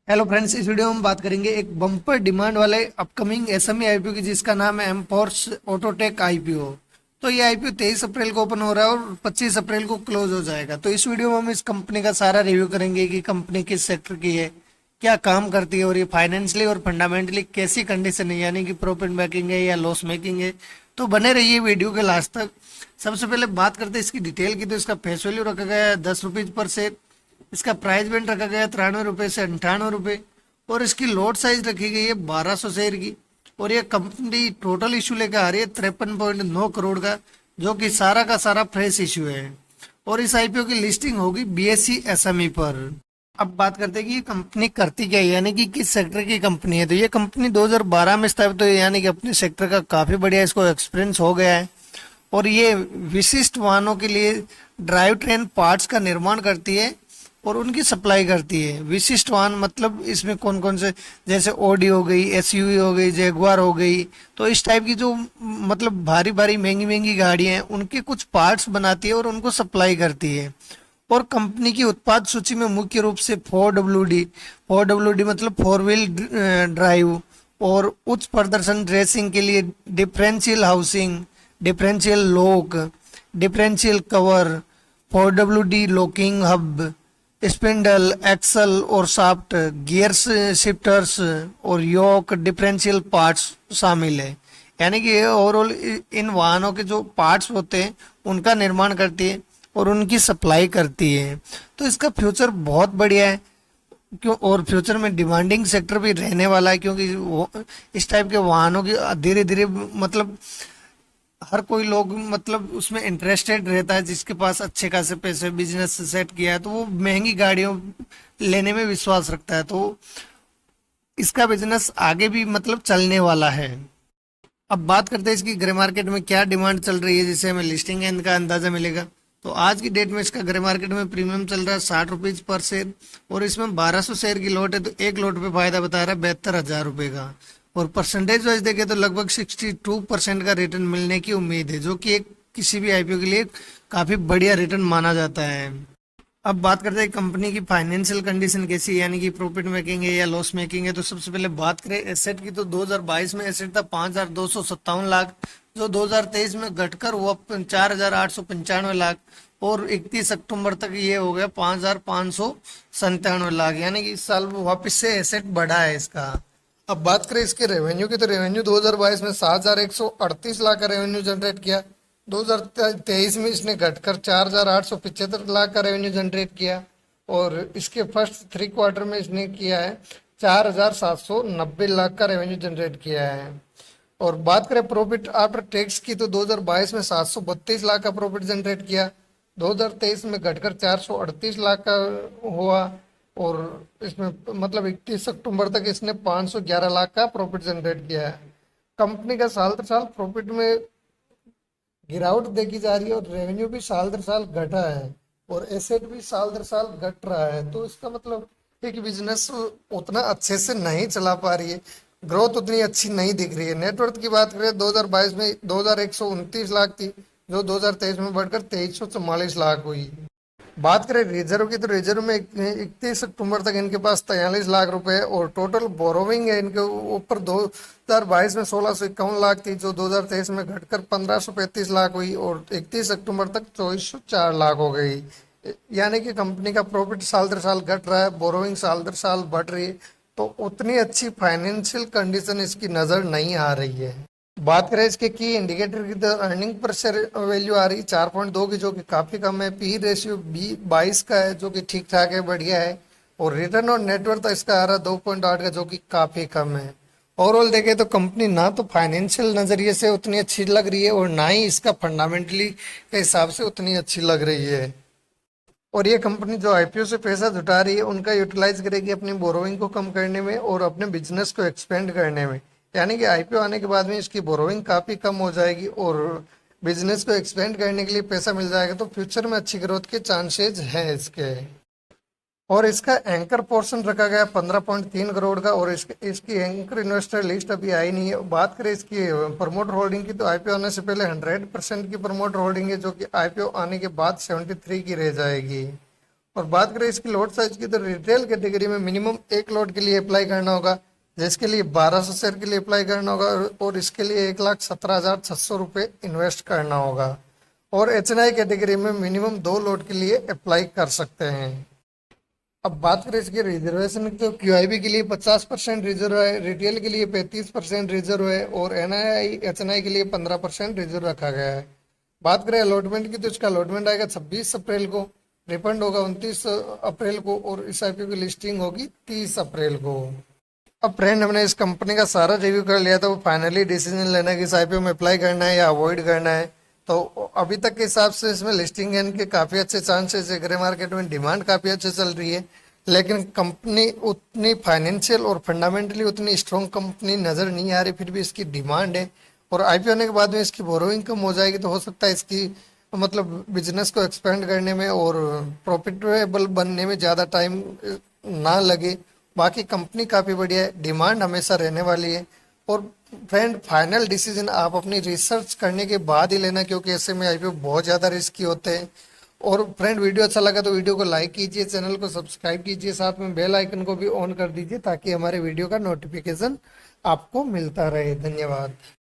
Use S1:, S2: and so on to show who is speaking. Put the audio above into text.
S1: Hello friends, इस video में हम बात करेंगे एक बम्पर डिमांड वाले अपकमिंग एसएमई आईपीओ की, जिसका नाम है एमफोर्स ऑटोटेक आईपीओ। तो ये आईपीओ 23 अप्रैल को ओपन हो रहा है और 25 अप्रैल को क्लोज हो जाएगा। तो इस वीडियो में हम इस कंपनी का सारा रिव्यू करेंगे कि कंपनी किस सेक्टर की है, क्या काम करती है और ये फाइनेंशियली और फंडामेंटली कैसी कंडीशन है, यानी कि प्रॉफिट मेकिंग है या लॉस मेकिंग है। तो बने रहिए वीडियो के लास्ट तक। सबसे पहले बात करते हैं इसकी डिटेल की। तो इसका फेस वैल्यू रखा गया है 10 रुपीज पर शेयर। इसका प्राइस बैंड रखा गया है 93 रुपये से 98 रुपये। और इसकी लॉट साइज रखी गई है 1200 शेयर की। और ये कंपनी टोटल इशू लेकर आ रही है 53.9 करोड़ का, जो कि सारा का सारा फ्रेश इशू है। और इस आईपीओ की लिस्टिंग होगी बीएसई एसएमई पर। अब बात करते हैं कि ये कंपनी करती क्या है, यानी कि किस सेक्टर की कंपनी है। तो ये कंपनी 2012 में स्थापित हुई, यानी कि अपने सेक्टर का काफी बढ़िया इसको एक्सपीरियंस हो गया है। और ये विशिष्ट वाहनों के लिए ड्राइव ट्रेन पार्ट्स का निर्माण करती है और उनकी सप्लाई करती है। विशिष्ट वाहन मतलब इसमें कौन कौन से, जैसे ऑडी हो गई, एसयूवी हो गई, जैगुआर हो गई। तो इस टाइप की जो मतलब भारी भारी महंगी महंगी गाड़ियां हैं, उनके कुछ पार्ट्स बनाती है और उनको सप्लाई करती है। और कंपनी की उत्पाद सूची में मुख्य रूप से 4WD मतलब फोर व्हील ड्राइव, और उच्च प्रदर्शन रेसिंग के लिए differential housing, differential lock, differential cover, 4WD locking hub, spindle, axle और शाफ्ट, गियर्स, शिफ्टर्स और योक डिफरेंशियल पार्ट्स शामिल है। यानी कि ओवरऑल इन वाहनों के जो पार्ट्स होते हैं उनका निर्माण करती है और उनकी सप्लाई करती है। तो इसका फ्यूचर बहुत बढ़िया है, क्यों, और फ्यूचर में डिमांडिंग सेक्टर भी रहने वाला है, क्योंकि वो इस टाइप के वाहनों की धीरे धीरे मतलब हर कोई लोग मतलब उसमें इंटरेस्टेड रहता है। जिसके पास अच्छे खासे पैसे, बिजनेस सेट किया है, तो वो महंगी गाड़ियों लेने में विश्वास रखता है। तो इसका बिजनेस आगे भी मतलब चलने वाला है। अब बात करते हैं इसकी ग्रे मार्केट में क्या डिमांड चल रही है, जिससे हमें लिस्टिंग एंड का अंदाजा मिलेगा। तो आज की डेट में इसका ग्रे मार्केट में प्रीमियम चल रहा है 60 रुपीज पर शेयर। और इसमें 1200 शेयर की लॉट है, तो एक लॉट पे फायदा बता रहा है 72,000 रुपये का। और परसेंटेज वाइज देखें तो लगभग 62% का रिटर्न मिलने की उम्मीद है, जो कि एक किसी भी आईपीओ के लिए काफी बढ़िया रिटर्न माना जाता है। अब बात करते हैं कंपनी की फाइनेंशियल कंडीशन कैसी है, यानी कि प्रॉफिट मेकिंग है या लॉस मेकिंग है। तो सबसे पहले बात करें एसेट की, तो 2022 में एसेट था 5,257 लाख, जो 2023 में घटकर हुआ 4,895 लाख। और 31 अक्टूबर तक ये हो गया 5,597 लाख, यानी कि इस साल वापस से एसेट बढ़ा है इसका। अब बात करें इसके रेवेन्यू की, तो रेवेन्यू 2022 में 7,138 लाख का रेवेन्यू जनरेट किया। 2023 में इसने घटकर 4,875 लाख का रेवेन्यू जनरेट किया। और इसके फर्स्ट 3 क्वार्टर में इसने किया है 4,790 लाख का रेवेन्यू जनरेट किया है। और बात करें प्रॉफिट आफ्टर टैक्स की, तो 2022 में 732 लाख का प्रॉफिट जनरेट किया। 2023 में घटकर 438 लाख का हुआ। और इसमें मतलब 31 अक्टूबर तक इसने 511 लाख का प्रॉफिट जनरेट किया है। कंपनी का साल दर साल प्रॉफिट में गिरावट देखी जा रही है, और रेवेन्यू भी साल दर साल घटा है, और एसेट भी साल दर साल घट रहा है। तो इसका मतलब एक बिजनेस उतना अच्छे से नहीं चला पा रही है, ग्रोथ उतनी अच्छी नहीं दिख रही है। नेटवर्थ की बात करें 2022 में 2,129 लाख थी, जो 2023 में बढ़कर 2,344 लाख हुई। बात करें रिजर्व की, तो रिजर्व में 31 अक्टूबर तक इनके पास 43 लाख रुपए है। और टोटल बोरोविंग है इनके ऊपर 2022 में 1,651 लाख थी, जो 2023 में घटकर 1,535 लाख हुई। और 31 अक्टूबर तक 2,404 लाख हो गई। यानी कि कंपनी का प्रॉफिट साल दर साल घट रहा है, बोरोविंग साल दर साल बढ़ रही है। तो उतनी अच्छी फाइनेंशियल कंडीशन इसकी नजर नहीं आ रही है। बात करें इसके की इंडिकेटर की, तो अर्निंग पर शेयर वैल्यू आ रही 4.2 की, जो कि काफी कम है। पी रेशियो 22 का है, जो कि ठीक ठाक है, बढ़िया है। और रिटर्न और नेटवर्थ इसका आ रहा 2.8 का, जो कि काफी कम है। ओवरऑल देखें तो कंपनी ना तो फाइनेंशियल नजरिए से उतनी अच्छी लग रही है, और ना ही इसका फंडामेंटली के हिसाब से उतनी अच्छी लग रही है। और ये कंपनी जो आईपीओ से पैसा जुटा रही है, उनका यूटिलाइज करेगी अपनी बोरोइंग को कम करने में और अपने बिजनेस को एक्सपेंड करने में। यानी कि आईपीओ आने के बाद में इसकी बोरोइंग काफी कम हो जाएगी, और बिजनेस को एक्सपेंड करने के लिए पैसा मिल जाएगा। तो फ्यूचर में अच्छी ग्रोथ के चांसेज हैं इसके। और इसका एंकर पोर्शन रखा गया 15.3 करोड़ का, और इसकी एंकर इन्वेस्टर लिस्ट अभी आई नहीं है। बात करें इसकी प्रमोटर होल्डिंग की, तो आईपीओ आने से पहले 100% की प्रमोटर होल्डिंग है, जो कि आईपीओ आने के बाद 73 की रह जाएगी। और बात करें इसकी लॉट साइज की, तो रिटेल कैटेगरी में मिनिमम एक लॉट के लिए अप्लाई करना होगा, जिसके लिए 1200 शेयर के लिए अप्लाई करना होगा और इसके लिए 1,17,600 रुपये इन्वेस्ट करना होगा। और HNI कैटेगरी में मिनिमम 2 लॉट के लिए अप्लाई कर सकते हैं। अब बात करें इसके रिजर्वेशन की, तो QIB के लिए 50% रिजर्व है, रिटेल के लिए 35% रिजर्व है और NII HNI के लिए 15% रिजर्व रखा गया है। बात करें अलॉटमेंट की, तो इसका अलॉटमेंट आएगा 26 अप्रैल को, रिफंड होगा 29 अप्रैल को और इस IPO की लिस्टिंग होगी 30 अप्रैल को। अब फ्रेंड, हमने इस कंपनी का सारा रिव्यू कर लिया था, वो फाइनली डिसीजन लेना है कि इस IPO में अप्लाई करना है या अवॉइड करना है। तो अभी तक के हिसाब से इसमें लिस्टिंग के काफ़ी अच्छे चांसेस है, ग्रे मार्केट में डिमांड काफ़ी अच्छे चल रही है, लेकिन कंपनी उतनी फाइनेंशियल और फंडामेंटली उतनी स्ट्रॉन्ग कंपनी नज़र नहीं आ रही, फिर भी इसकी डिमांड है। और IPO होने के बाद में इसकी बोरोइंग कम हो जाएगी, तो हो सकता है इसकी मतलब बिजनेस को एक्सपेंड करने में और प्रॉफिटेबल बनने में ज़्यादा टाइम ना लगे। बाकी कंपनी काफ़ी बढ़िया है, डिमांड हमेशा रहने वाली है। और फ्रेंड, फाइनल डिसीजन आप अपनी रिसर्च करने के बाद ही लेना, क्योंकि ऐसे में IPO बहुत ज़्यादा रिस्की होते हैं। और फ्रेंड, वीडियो अच्छा लगा तो वीडियो को लाइक कीजिए, चैनल को सब्सक्राइब कीजिए, साथ में बेल आइकन को भी ऑन कर दीजिए ताकि हमारे वीडियो का नोटिफिकेशन आपको मिलता रहे। धन्यवाद।